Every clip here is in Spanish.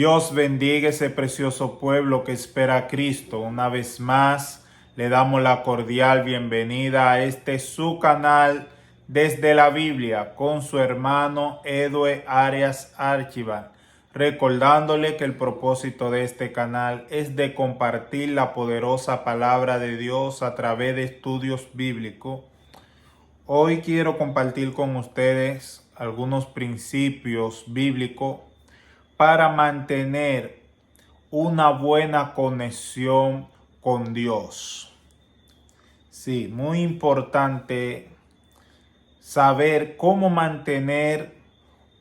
Dios bendiga ese precioso pueblo que espera a Cristo. Una vez más, le damos la cordial bienvenida a este su canal desde la Biblia con su hermano Edwin Arias Archival. Recordándole que el propósito de este canal es de compartir la poderosa palabra de Dios a través de estudios bíblicos. Hoy quiero compartir con ustedes algunos principios bíblicos para mantener una buena conexión con Dios. Sí, muy importante saber cómo mantener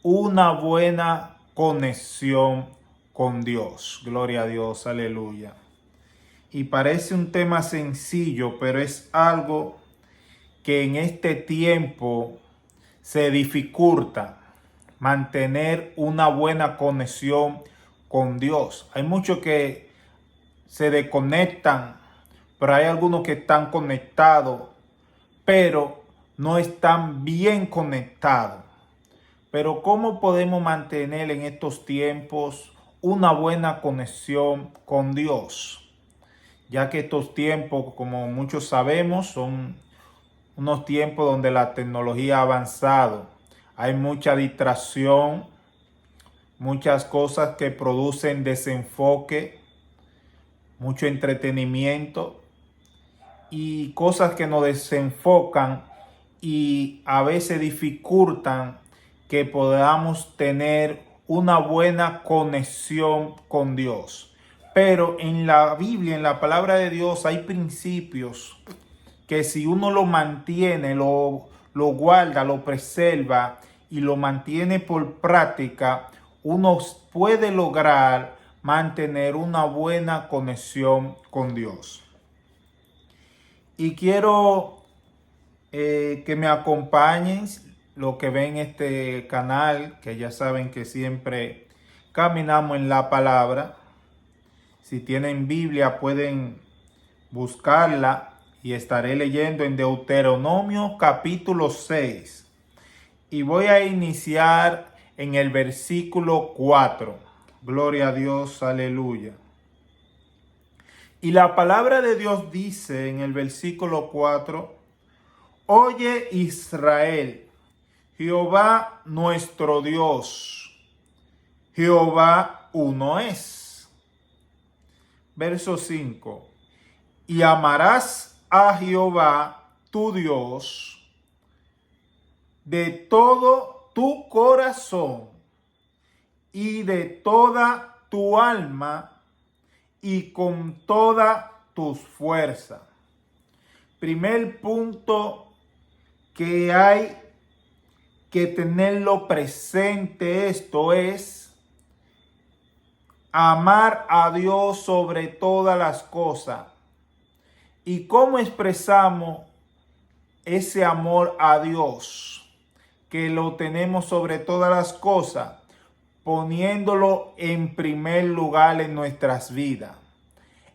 una buena conexión con Dios. Gloria a Dios, aleluya. Y parece un tema sencillo, pero es algo que en este tiempo se dificulta mantener una buena conexión con Dios. Hay muchos que se desconectan, pero hay algunos que están conectados, pero no están bien conectados. Pero ¿cómo podemos mantener en estos tiempos una buena conexión con Dios? Ya que estos tiempos, como muchos sabemos, son unos tiempos donde la tecnología ha avanzado. Hay mucha distracción, muchas cosas que producen desenfoque, mucho entretenimiento y cosas que nos desenfocan y a veces dificultan que podamos tener una buena conexión con Dios. Pero en la Biblia, en la palabra de Dios, hay principios que si uno lo mantiene, lo guarda, lo preserva y lo mantiene por práctica, uno puede lograr mantener una buena conexión con Dios. Y quiero que me acompañen los que ven este canal, que ya saben que siempre caminamos en la palabra. Si tienen Biblia pueden buscarla. Y estaré leyendo en Deuteronomio capítulo 6. Y voy a iniciar en el versículo 4. Gloria a Dios, aleluya. Y la palabra de Dios dice en el versículo 4: Oye Israel, Jehová nuestro Dios, Jehová uno es. Verso 5. Y amarás a Jehová tu Dios de todo tu corazón y de toda tu alma y con toda tus fuerzas. Primer punto que hay que tenerlo presente, esto es amar a Dios sobre todas las cosas. ¿Y cómo expresamos ese amor a Dios? Que lo tenemos sobre todas las cosas, poniéndolo en primer lugar en nuestras vidas.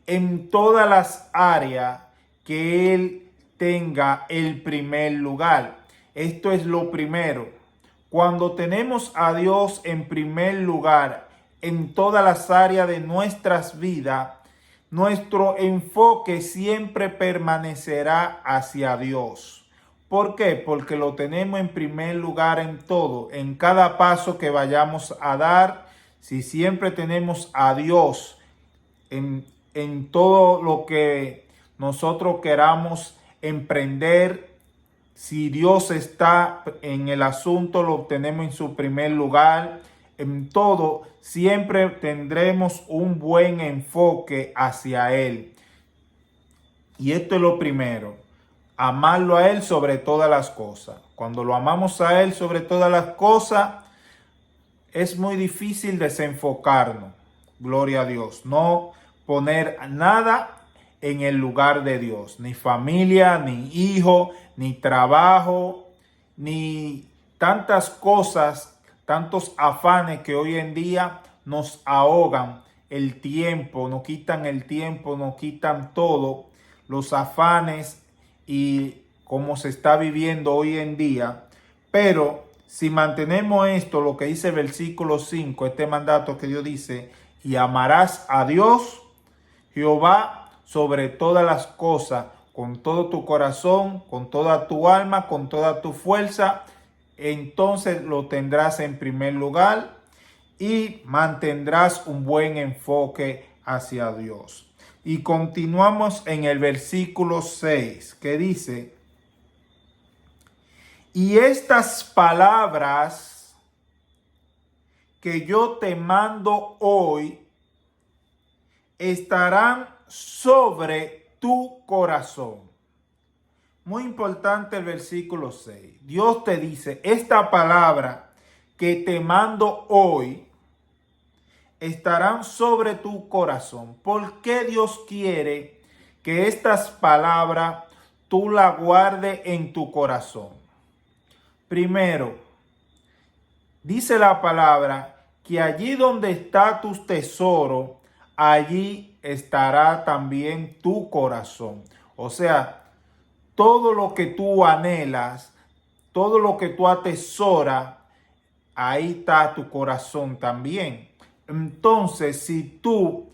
En todas las áreas que Él tenga el primer lugar. Esto es lo primero. Cuando tenemos a Dios en primer lugar en todas las áreas de nuestras vidas, nuestro enfoque siempre permanecerá hacia Dios. ¿Por qué? Porque lo tenemos en primer lugar en todo, en cada paso que vayamos a dar. Si siempre tenemos a Dios en todo lo que nosotros queramos emprender, si Dios está en el asunto, lo tenemos en su primer lugar. En todo, siempre tendremos un buen enfoque hacia Él. Y esto es lo primero, amarlo a Él sobre todas las cosas. Cuando lo amamos a Él sobre todas las cosas, es muy difícil desenfocarnos. Gloria a Dios. No poner nada en el lugar de Dios. Ni familia, ni hijo, ni trabajo, ni tantas cosas, tantos afanes que hoy en día nos ahogan el tiempo, nos quitan el tiempo, nos quitan todo, los afanes y cómo se está viviendo hoy en día. Pero si mantenemos esto, lo que dice el versículo 5, este mandato que Dios dice, y amarás a Dios, Jehová, sobre todas las cosas, con todo tu corazón, con toda tu alma, con toda tu fuerza, entonces lo tendrás en primer lugar y mantendrás un buen enfoque hacia Dios. Y continuamos en el versículo 6, que dice, y estas palabras que yo te mando hoy estarán sobre tu corazón. Muy importante el versículo 6. Dios te dice, esta palabra que te mando hoy estarán sobre tu corazón. ¿Por qué Dios quiere que estas palabras tú las guardes en tu corazón? Primero, dice la palabra que allí donde está tu tesoro, allí estará también tu corazón. O sea, todo lo que tú anhelas, todo lo que tú atesoras, ahí está tu corazón también. Entonces, si tu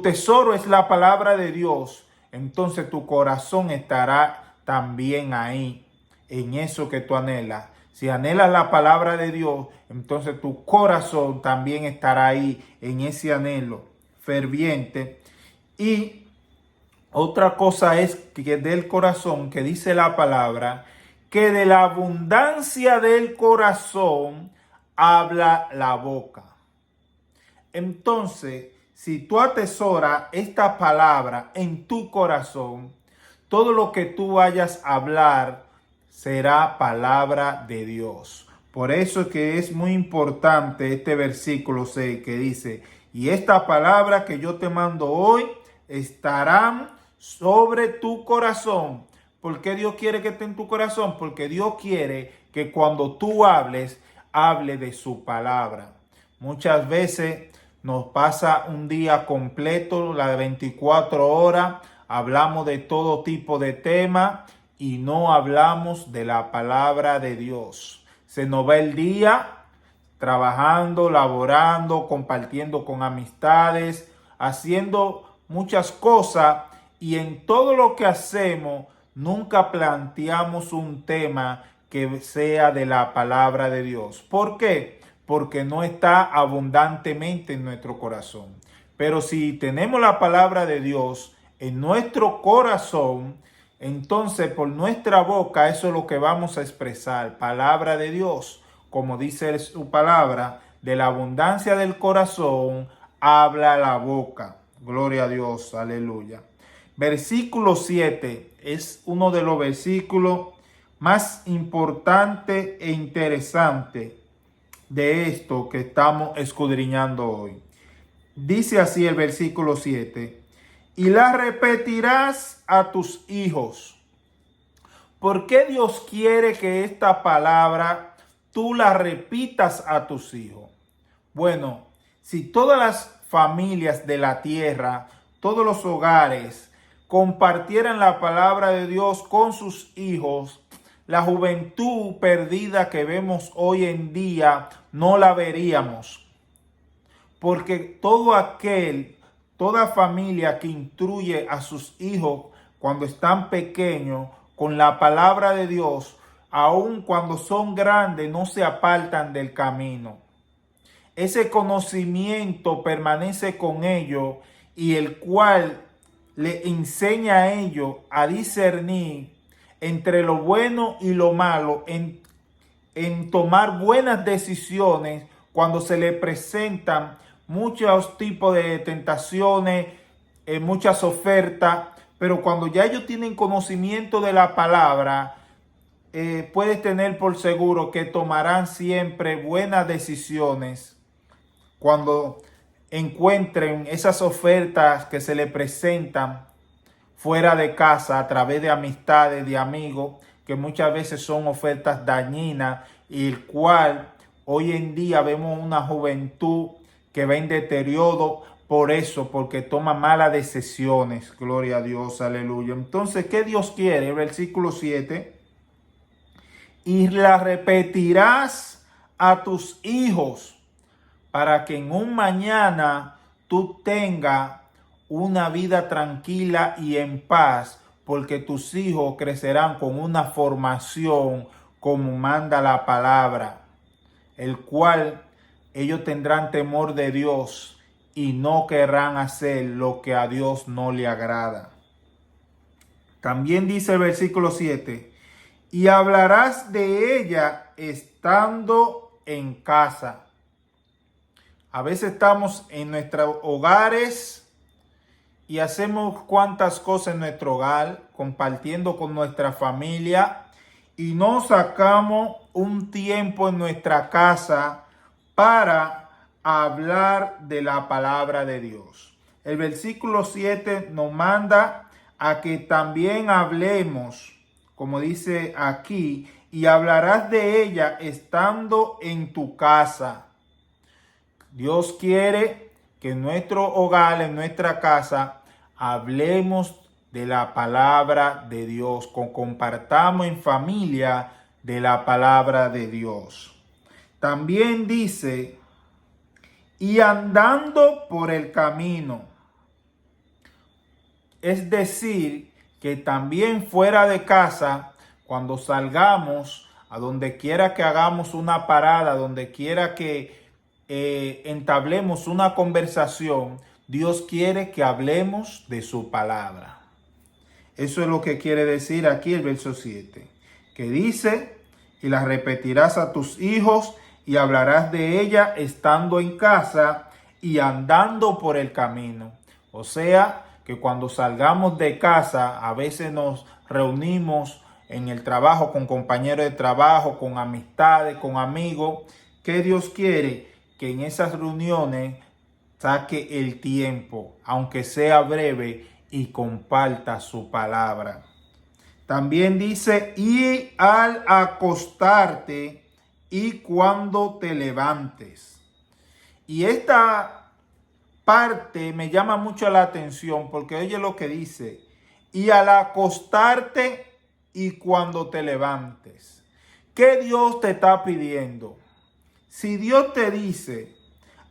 tesoro es la palabra de Dios, entonces tu corazón estará también ahí, en eso que tú anhelas. Si anhelas la palabra de Dios, entonces tu corazón también estará ahí, en ese anhelo ferviente. Y otra cosa es que del corazón, que dice la palabra, que de la abundancia del corazón habla la boca. Entonces, si tú atesoras esta palabra en tu corazón, todo lo que tú vayas a hablar será palabra de Dios. Por eso es que es muy importante este versículo 6 que dice, y esta palabra que yo te mando hoy estarán sobre tu corazón. ¿Por qué Dios quiere que esté en tu corazón? Porque Dios quiere que cuando tú hables, hable de su palabra. Muchas veces nos pasa un día completo, las 24 horas, hablamos de todo tipo de temas y no hablamos de la palabra de Dios. Se nos va el día trabajando, laborando, compartiendo con amistades, haciendo muchas cosas, y en todo lo que hacemos nunca planteamos un tema que sea de la palabra de Dios. ¿Por qué? Porque no está abundantemente en nuestro corazón. Pero si tenemos la palabra de Dios en nuestro corazón, entonces por nuestra boca eso es lo que vamos a expresar, palabra de Dios. Como dice su palabra, de la abundancia del corazón habla la boca. Gloria a Dios, aleluya. Versículo 7 es uno de los versículos más importantes e interesantes de esto que estamos escudriñando hoy. Dice así el versículo 7, y la repetirás a tus hijos. ¿Por qué Dios quiere que esta palabra tú la repitas a tus hijos? Bueno, si todas las familias de la tierra, todos los hogares, compartieran la palabra de Dios con sus hijos, la juventud perdida que vemos hoy en día no la veríamos. Porque toda familia que instruye a sus hijos cuando están pequeños con la palabra de Dios, aun cuando son grandes, no se apartan del camino. Ese conocimiento permanece con ellos, y el cual le enseña a ellos a discernir entre lo bueno y lo malo, en tomar buenas decisiones cuando se le presentan muchos tipos de tentaciones, muchas ofertas. Pero cuando ya ellos tienen conocimiento de la palabra, puedes tener por seguro que tomarán siempre buenas decisiones cuando encuentren esas ofertas que se le presentan fuera de casa, a través de amistades, de amigos, que muchas veces son ofertas dañinas, y el cual hoy en día vemos una juventud que va en deterioro por eso, porque toma malas decisiones. Gloria a Dios, aleluya. Entonces, ¿qué Dios quiere? El versículo 7. y la repetirás a tus hijos para que en un mañana tú tengas una vida tranquila y en paz, porque tus hijos crecerán con una formación como manda la palabra, el cual ellos tendrán temor de Dios y no querrán hacer lo que a Dios no le agrada. También dice el versículo 7, y hablarás de ella estando en casa. A veces estamos en nuestros hogares y hacemos cuantas cosas en nuestro hogar, compartiendo con nuestra familia, y no sacamos un tiempo en nuestra casa para hablar de la palabra de Dios. El versículo 7 nos manda a que también hablemos, como dice aquí, y hablarás de ella estando en tu casa. Dios quiere que en nuestro hogar, en nuestra casa, hablemos de la palabra de Dios, compartamos en familia de la palabra de Dios. También dice, y andando por el camino. Es decir, que también fuera de casa, cuando salgamos, a donde quiera que hagamos una parada, donde quiera que entablemos una conversación, Dios quiere que hablemos de su palabra. Eso es lo que quiere decir aquí el verso 7, que dice, y la repetirás a tus hijos y hablarás de ella estando en casa y andando por el camino. O sea, que cuando salgamos de casa, a veces nos reunimos en el trabajo con compañeros de trabajo, con amistades, con amigos. ¿Qué Dios quiere? Que en esas reuniones saque el tiempo, aunque sea breve, y comparta su palabra. También dice, y al acostarte y cuando te levantes. Y esta parte me llama mucho la atención porque oye lo que dice, y al acostarte y cuando te levantes. ¿Qué Dios te está pidiendo? Si Dios te dice,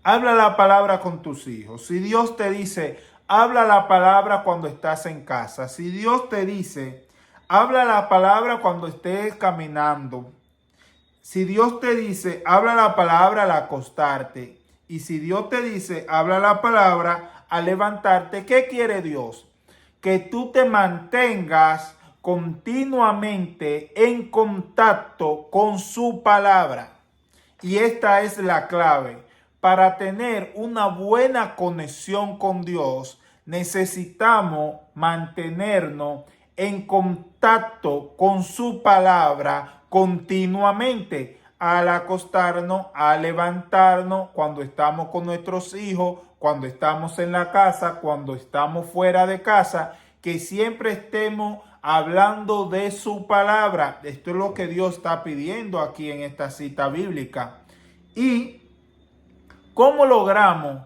habla la palabra con tus hijos. Si Dios te dice, habla la palabra cuando estás en casa. Si Dios te dice, habla la palabra cuando estés caminando. Si Dios te dice, habla la palabra al acostarte. Y si Dios te dice, habla la palabra al levantarte, ¿qué quiere Dios? Que tú te mantengas continuamente en contacto con su palabra. Y esta es la clave. Para tener una buena conexión con Dios, necesitamos mantenernos en contacto con su palabra continuamente, al acostarnos, al levantarnos, cuando estamos con nuestros hijos, cuando estamos en la casa, cuando estamos fuera de casa, que siempre estemos hablando de su palabra. Esto es lo que Dios está pidiendo aquí en esta cita bíblica. ¿Y cómo logramos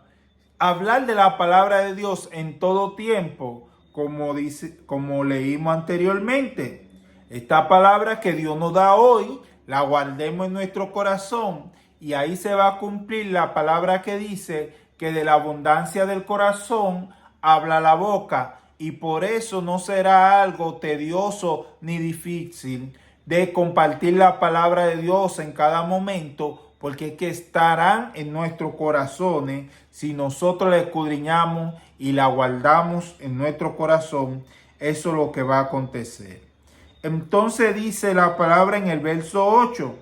hablar de la palabra de Dios en todo tiempo? Como leímos anteriormente, esta palabra que Dios nos da hoy, la guardemos en nuestro corazón y ahí se va a cumplir la palabra que dice que de la abundancia del corazón habla la boca, y por eso no será algo tedioso ni difícil de compartir la palabra de Dios en cada momento, porque es que estarán en nuestros corazones si nosotros la escudriñamos y la guardamos en nuestro corazón. Eso es lo que va a acontecer. Entonces dice la palabra en el verso 8,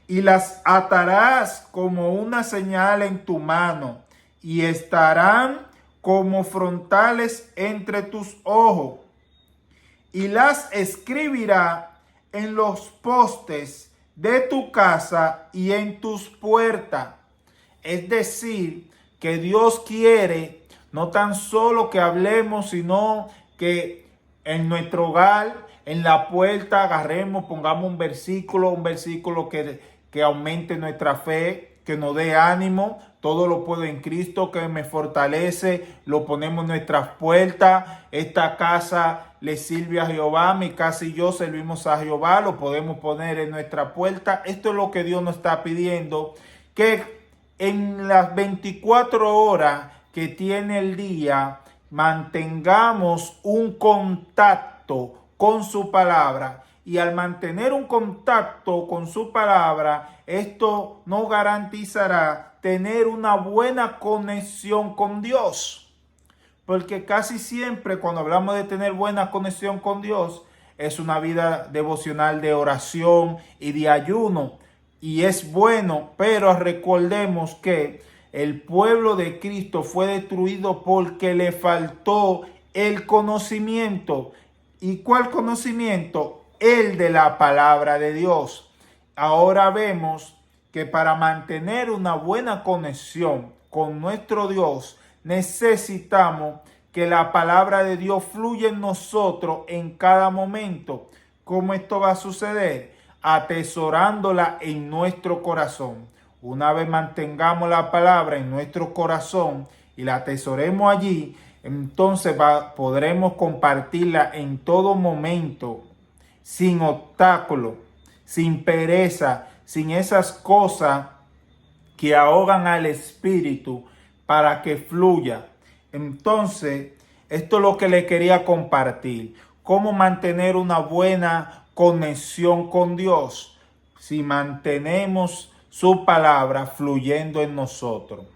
y las atarás como una señal en tu mano y estarán como frontales entre tus ojos, y las escribirá en los postes de tu casa y en tus puertas. Es decir, que Dios quiere no tan solo que hablemos, sino que en nuestro hogar, en la puerta, agarremos, pongamos un versículo que aumente nuestra fe, que nos dé ánimo, Todo lo puedo en Cristo que me fortalece. Lo ponemos en nuestras puertas. Esta casa le sirve a Jehová. Mi casa y yo servimos a Jehová. Lo podemos poner en nuestra puerta. Esto es lo que Dios nos está pidiendo. Que en las 24 horas que tiene el día, mantengamos un contacto con su palabra. Y al mantener un contacto con su palabra, esto nos garantizará tener una buena conexión con Dios. Porque casi siempre cuando hablamos de tener buena conexión con Dios, es una vida devocional de oración y de ayuno. Y es bueno, pero recordemos que el pueblo de Cristo fue destruido porque le faltó el conocimiento. ¿Y cuál conocimiento? El de la palabra de Dios. Ahora vemos que para mantener una buena conexión con nuestro Dios, necesitamos que la palabra de Dios fluya en nosotros en cada momento. ¿Cómo esto va a suceder? Atesorándola en nuestro corazón. Una vez mantengamos la palabra en nuestro corazón y la atesoremos allí, entonces podremos compartirla en todo momento, sin obstáculo, sin pereza, sin esas cosas que ahogan al espíritu para que fluya. Entonces, esto es lo que le quería compartir. Cómo mantener una buena conexión con Dios si mantenemos su palabra fluyendo en nosotros.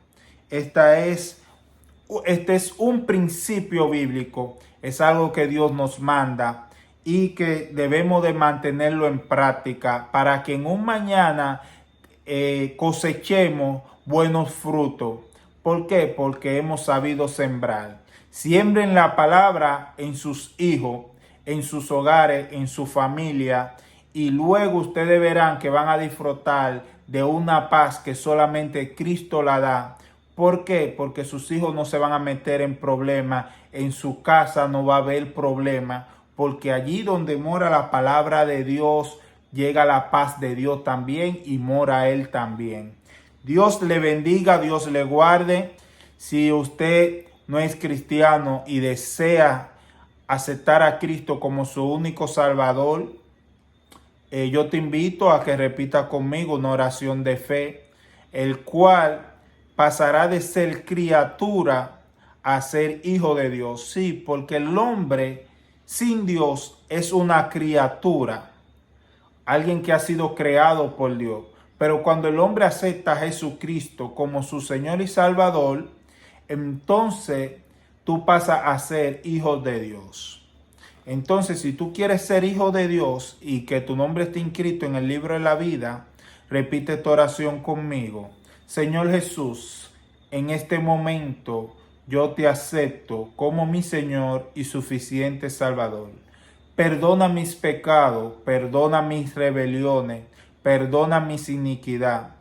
Este es un principio bíblico, es algo que Dios nos manda y que debemos de mantenerlo en práctica para que en un mañana cosechemos buenos frutos. ¿Por qué? Porque hemos sabido sembrar. Siembren la palabra en sus hijos, en sus hogares, en su familia, y luego ustedes verán que van a disfrutar de una paz que solamente Cristo la da. ¿Por qué? Porque sus hijos no se van a meter en problemas, en su casa no va a haber problema, porque allí donde mora la palabra de Dios, llega la paz de Dios también y mora Él también. Dios le bendiga, Dios le guarde. Si usted no es cristiano y desea aceptar a Cristo como su único Salvador, yo te invito a que repita conmigo una oración de fe, el cual pasará de ser criatura a ser hijo de Dios. Sí, porque el hombre sin Dios es una criatura, alguien que ha sido creado por Dios. Pero cuando el hombre acepta a Jesucristo como su Señor y Salvador, entonces tú pasas a ser hijo de Dios. Entonces, si tú quieres ser hijo de Dios y que tu nombre esté inscrito en el libro de la vida, repite tu oración conmigo. Señor Jesús, en este momento yo te acepto como mi Señor y suficiente Salvador. Perdona mis pecados, perdona mis rebeliones, perdona mis iniquidades.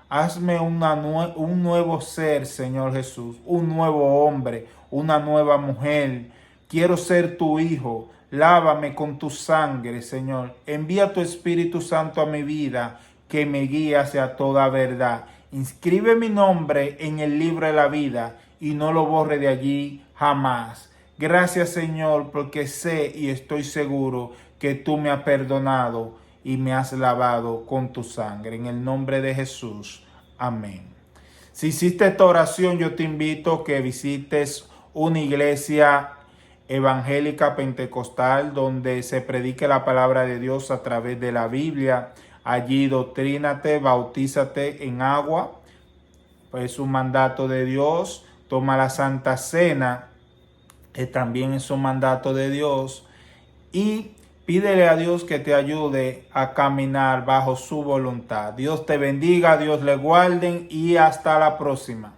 Hazme un nuevo ser, Señor Jesús, un nuevo hombre, una nueva mujer. Quiero ser tu hijo. Lávame con tu sangre, Señor. Envía tu Espíritu Santo a mi vida, que me guíe hacia toda verdad. Inscribe mi nombre en el libro de la vida y no lo borre de allí jamás. Gracias, Señor, porque sé y estoy seguro que tú me has perdonado y me has lavado con tu sangre. En el nombre de Jesús. Amén. Si hiciste esta oración, yo te invito a que visites una iglesia evangélica pentecostal donde se predique la palabra de Dios a través de la Biblia. Allí doctrínate, bautízate en agua, pues es un mandato de Dios. Toma la Santa Cena, que también es un mandato de Dios, y pídele a Dios que te ayude a caminar bajo su voluntad. Dios te bendiga, Dios le guarde y hasta la próxima.